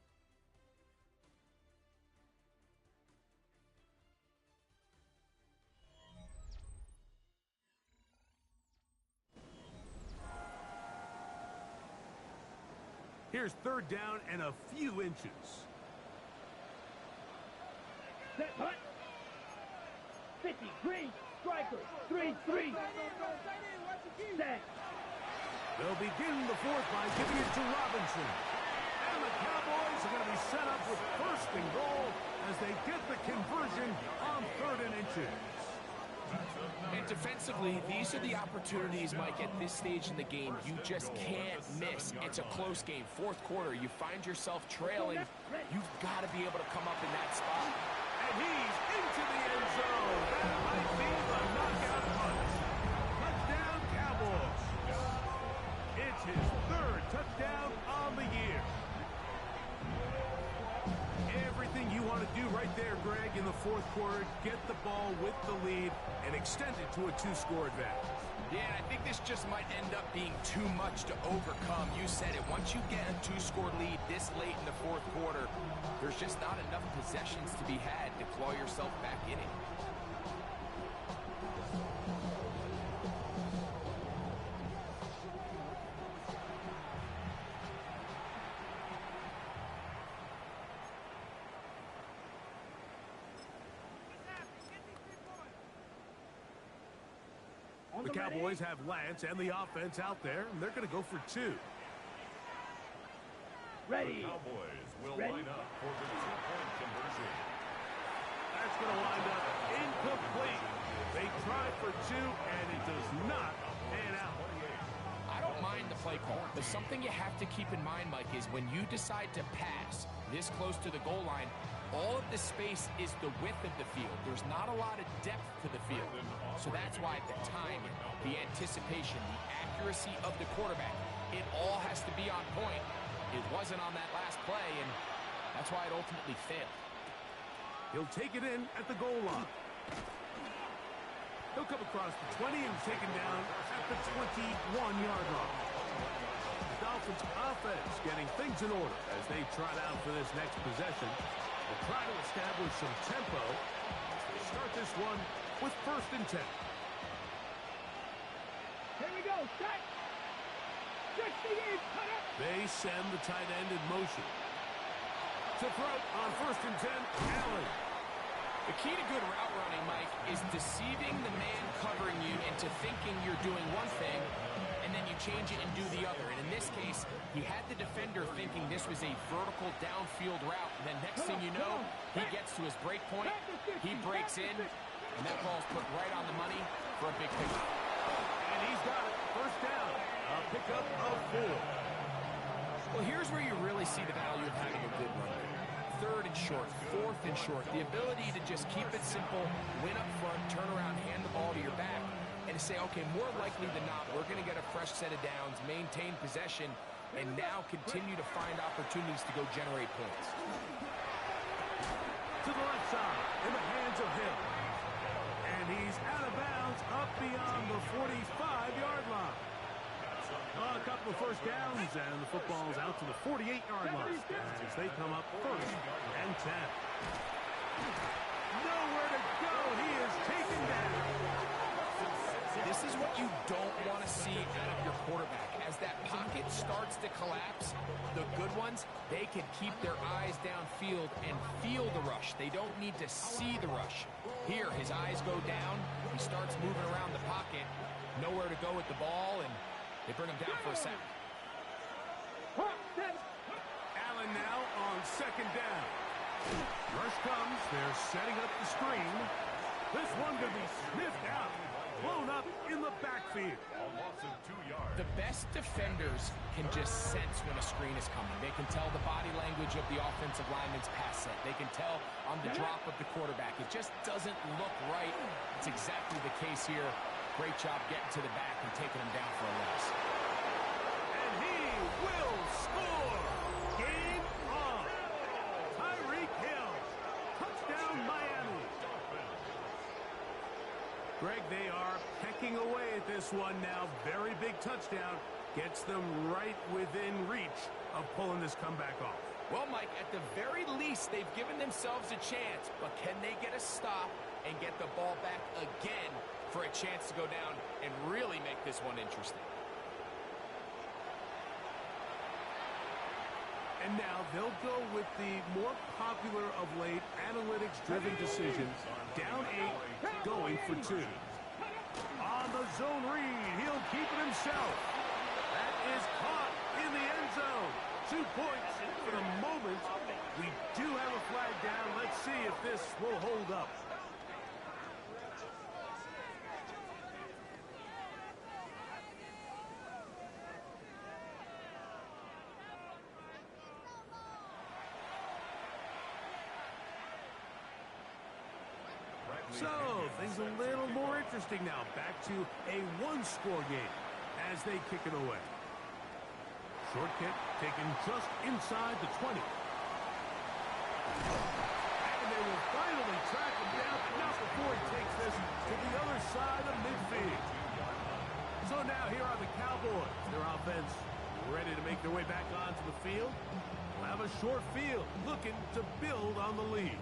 Here's third down and a few inches. Set, hut. 50, green, striker, 3-3. Set. They'll begin the fourth by giving it to Robinson. And the Cowboys are going to be set up with first and goal as they get the conversion on third and inches. And defensively, these are the opportunities, Mike, at this stage in the game you just can't miss. It's a close game. Fourth quarter, you find yourself trailing. You've got to be able to come up in that spot. And he's into the end zone. That might be the knockout punch. Touchdown, Cowboys. It's his third touchdown on the year. Everything you want to do right there, Greg, in the fourth quarter, get the ball with the lead and extend it to a 2-score advantage. Yeah, and I think this just might end up being too much to overcome. You said it. Once you get a 2-score lead this late in the fourth quarter, there's just not enough possessions to be had to claw yourself back in it. The Cowboys have Lance and the offense out there, and they're going to go for 2. Ready. The Cowboys will Ready. line up for the two-point conversion. That's going to wind up incomplete. They tried for two, and it does not pan out. I don't mind the play call, but something you have to keep in mind, Mike, is when you decide to pass this close to the goal line, all of the space is the width of the field. There's not a lot of depth to the field. So that's why the time, the anticipation, the accuracy of the quarterback, it all has to be on point. It wasn't on that last play, and that's why it ultimately failed. He'll take it in at the goal line. He'll come across the 20 and taken down at the 21-yard line. The Dolphins offense getting things in order as they trot out for this next possession. They'll try to establish some tempo. They start this one with 1st and 10. Here we go. Set. 60 yards. Cut up. They send the tight end in motion. To throw on 1st and 10, Allen. The key to good route running, Mike, is deceiving the man covering you into thinking you're doing one thing, and then you change it and do the other. And in this case, he had the defender thinking this was a vertical downfield route, and then next thing you know, he gets to his break point, he breaks in, and that ball's put right on the money for a big pickup. And he's got it. 1st down. A pickup of 4. Well, here's where you really see the value of having a good run. 3rd and short, 4th and short. The ability to just keep it simple, win up front, turn around, hand the ball to your back, and to say, okay, more likely than not, we're going to get a fresh set of downs, maintain possession, and now continue to find opportunities to go generate points. To the left side, in the hands of Hill. And he's out of bounds up beyond the 45-yard line. A couple of 1st downs, and the football's out to the 48-yard line as they come up 1st and 10. Nowhere to go. He is taken down. This is what you don't want to see out of your quarterback. As that pocket starts to collapse, the good ones, they can keep their eyes downfield and feel the rush. They don't need to see the rush. Here, his eyes go down. He starts moving around the pocket. Nowhere to go with the ball, and they bring him down for a sack. Allen now on 2nd down. Rush comes. They're setting up the screen. This one could be sniffed out. Blown up in the backfield. A loss of 2 yards. The best defenders can just sense when a screen is coming. They can tell the body language of the offensive lineman's pass set. They can tell on the drop of the quarterback. It just doesn't look right. It's exactly the case here. Great job getting to the back and taking him down for a loss. And he will score. Game on. Tyreek Hill. Touchdown, Miami. Greg, they are pecking away at this one now. Very big touchdown. Gets them right within reach of pulling this comeback off. Well, Mike, at the very least, they've given themselves a chance. But can they get a stop and get the ball back again for a chance to go down and really make this one interesting? And now they'll go with the more popular of late analytics-driven decisions. Down 8, going for 2. On the zone read, he'll keep it himself. That is caught in the end zone. 2 points for the moment. We do have a flag down. Let's see if this will hold up. So, things a little more interesting now. Back to a 1-score game as they kick it away. Short kick taken just inside the 20. And they will finally track him down, but not before he takes this to the other side of midfield. So now here are the Cowboys. Their offense ready to make their way back onto the field. We'll have a short field looking to build on the lead.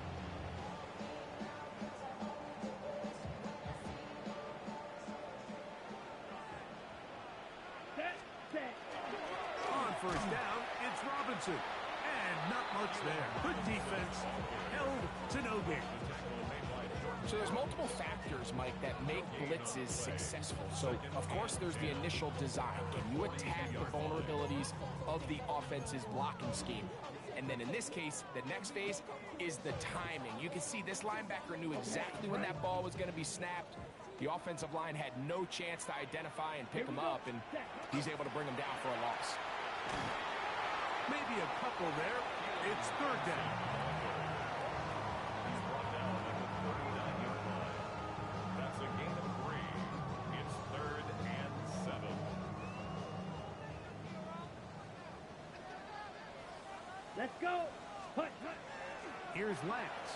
On 1st down, it's Robinson. And not much there. Good defense. Held to no gain. So there's multiple factors, Mike, that make blitzes successful. So, of course, there's the initial design. Can you attack the vulnerabilities of the offense's blocking scheme? And then in this case, the next phase is the timing. You can see this linebacker knew exactly when that ball was going to be snapped. The offensive line had no chance to identify and pick him up, and he's able to bring him down for a loss. Maybe a couple there. It's third down. That's a gain of 3. It's 3rd and 7. Let's go. Hut, hut. Here's Lance.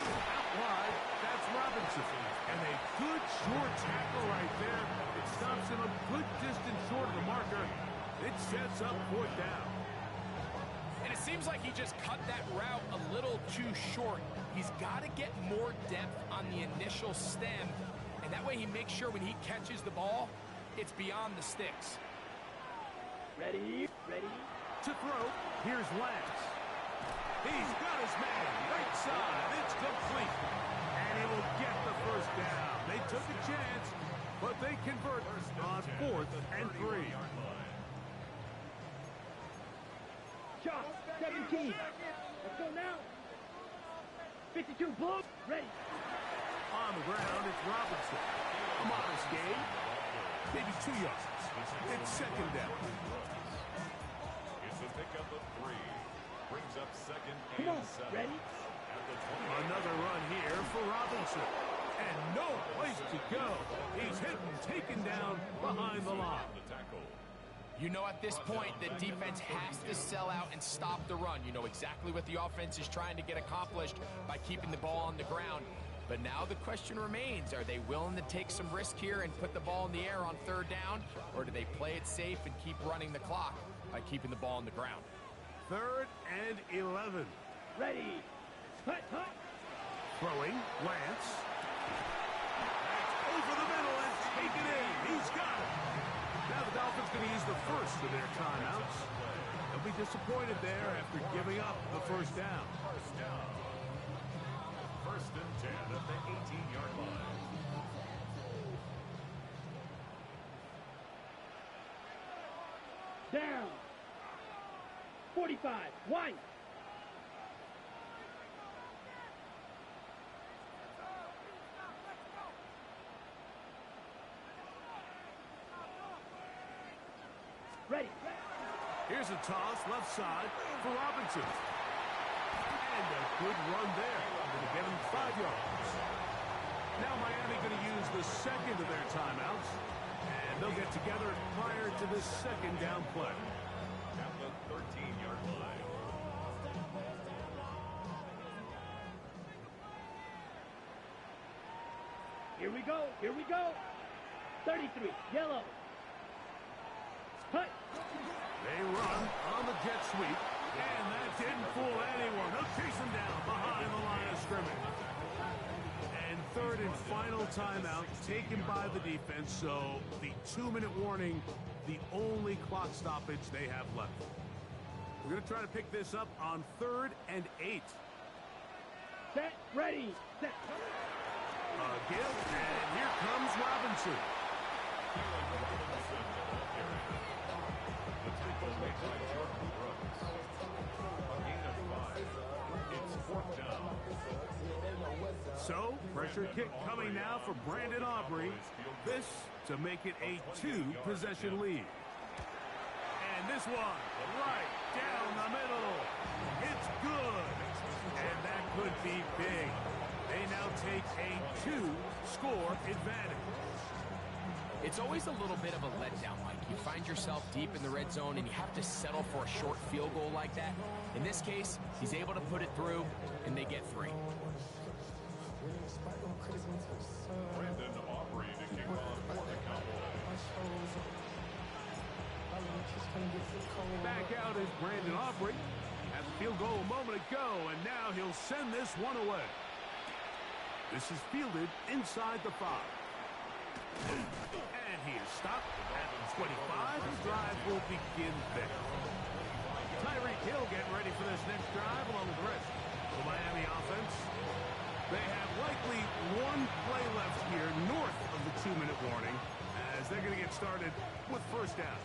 Out wide, that's Robinson. And a good short tackle right there. It stops him a good distance short of the marker. It sets up 4th down. And it seems like he just cut that route a little too short. He's got to get more depth on the initial stem, and that way he makes sure when he catches the ball, it's beyond the sticks. Ready, ready. To throw, here's Lance. He's got his man, right side, it's complete. And he will get the first down. They took a chance, but they convert on 4th and 3. Shot, 17. Let's go now. 52, blow, ready. On the ground, it's Robinson. A modest gain, maybe 2 yards. It's 2nd down. It's a pickup of 3. Brings up 2nd Come on, and 7. ready. At the 20. Another run here for Robinson. And no place to go. He's hit and taken down behind the line. The tackle. You know at this point, the defense has to sell out and stop the run. You know exactly what the offense is trying to get accomplished by keeping the ball on the ground. But now the question remains, are they willing to take some risk here and put the ball in the air on 3rd down? Or do they play it safe and keep running the clock by keeping the ball on the ground? 3rd and 11. Ready. Hut, hut. Throwing, Lance. That's over the middle and taken in. He's got it. Now the Dolphins going to use the first of their timeouts. They'll be disappointed there after giving up the 1st down. 1st and 10 at the 18-yard line. Down. 45, wide. Ready. Here's a toss left side for Robinson. And a good run there. Going to get him 5 yards. Now Miami going to use the 2nd of their timeouts. And they'll get together prior to this 2nd down play. At the 13-yard line. Here we go. Here we go. 33, yellow. Hut. They run on the jet sweep. And that didn't fool anyone. They'll chase him down behind the line of scrimmage. And 3rd and final timeout taken by the defense. So the 2-minute warning, the only clock stoppage they have left. We're going to try to pick this up on 3rd and 8. Set, ready, set. Gill, and here comes Robinson. The tackle made by Jordan Brooks. A gain of 5. It's 4th down. So, pressure kick coming now for Brandon Aubrey. This to make it a 2-possession lead. And this one, right down the middle. It's good. And that could be big. They now take a 2-score advantage. It's always a little bit of a letdown, Mike. You find yourself deep in the red zone and you have to settle for a short field goal like that. In this case, he's able to put it through, and they get 3. Brandon Aubrey to kick off for the Cowboys. Back out is Brandon Aubrey. Had the field goal a moment ago, and now he'll send this one away. This is fielded inside the 5. And he is stopped at 25. The drive will begin there. Tyreek Hill getting ready for this next drive along with the rest of the Miami offense. They have likely one play left here north of the 2-minute warning as they're going to get started with first down.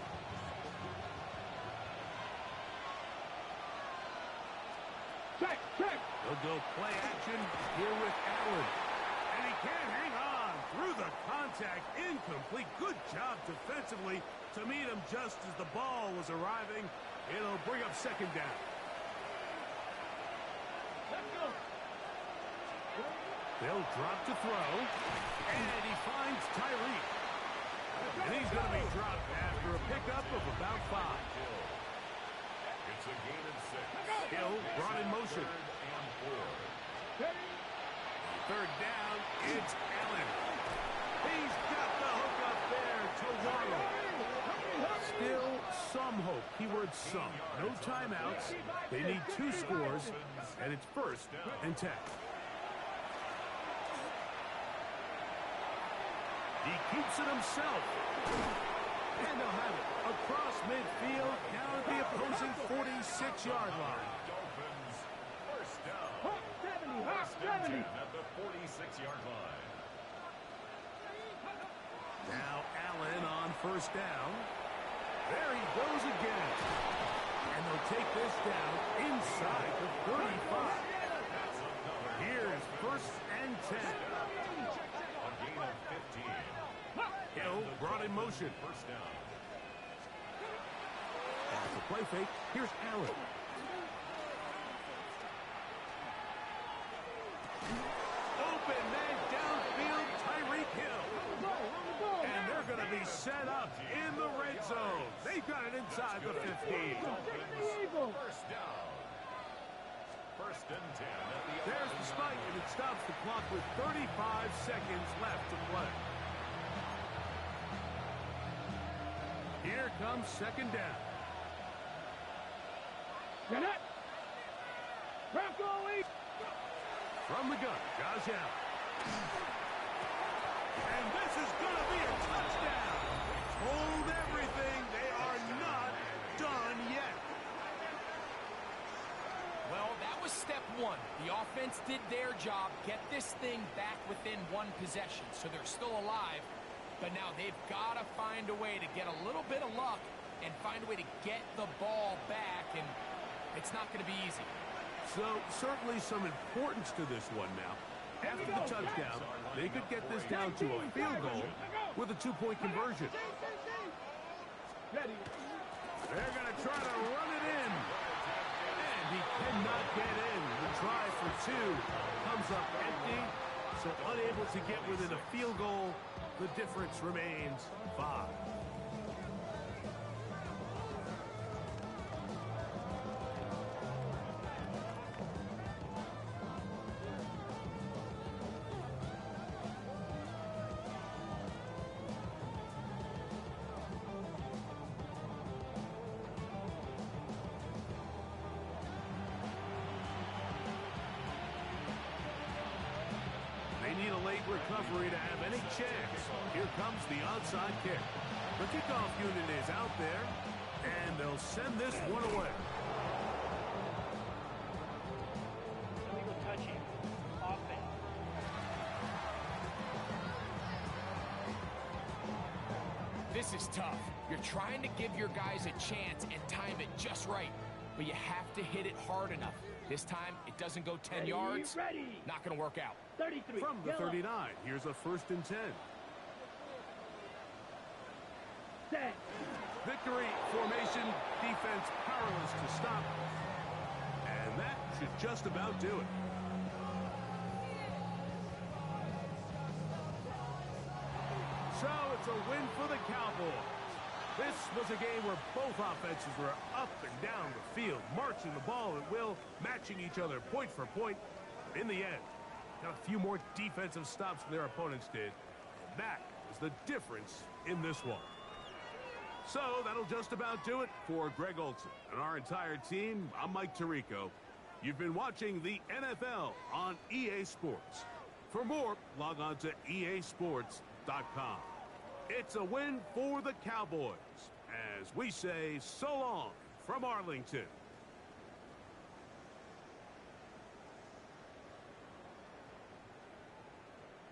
Check, check. They'll go play action here with Allen. And he can't hang on through the contact. Incomplete. Good job defensively to meet him just as the ball was arriving. It'll bring up second down. Let's go. They'll drop to throw. And he finds Tyreek. And he's going to be dropped after a pickup of about 5. It's a gain of 6. Hill brought in motion. Third down, it's Allen. He's got the hook up there to Waddle. Still some hope. Keyword some. No timeouts. They need 2 scores, and it's first and 10. He keeps it himself. And they'll have it across midfield, down at the opposing 46-yard line. Dolphins, first down. 70, First and 10 70. at the 46-yard line. Now Allen on first down. There he goes again. And they'll take this down inside the 35. Here's first and 10. A gain of 15. Hill brought in motion. First down. After play fake, here's Allen. Open man downfield, Tyreek Hill. And they're going to be set up in the red zone. They've got it inside the 15. First down. First and 10 at the There's the spike, and it stops the clock with 35 seconds left to play. Here comes second down. Get it. Bronco East. From the gun, Josh Allen. And this is going to be a touchdown. Hold everything. They are not done yet. Well, that was step 1. The offense did their job, get this thing back within 1 possession, so they're still alive. But now they've got to find a way to get a little bit of luck and find a way to get the ball back, and it's not going to be easy. So certainly some importance to this one now. After the touchdown, they could get this down to a field goal with a 2-point conversion. Ready. They're going to try to run it in. And he cannot get in. The try for 2 comes up empty. So unable to get within a field goal. The difference remains 5. They need a late recovery to have any chance. Here comes the onside kick. The kickoff unit is out there, and they'll send this one away. Illegal touching. Offense. This is tough. You're trying to give your guys a chance and time it just right, but you have to hit it hard enough. This time, it doesn't go 10 yards. Ready. Not going to work out. 33. From the Yellow. 39, here's a first and 10. Set. Victory formation, defense powerless to stop. And that should just about do it. So it's a win for the Cowboys. This was a game where both offenses were up and down the field, marching the ball at will, matching each other point for point. In the end, got a few more defensive stops than their opponents did. That is the difference in this one. So that'll just about do it for Greg Olson and our entire team. I'm Mike Tirico. You've been watching the NFL on EA Sports. For more, log on to easports.com. It's a win for the Cowboys, as we say so long from Arlington.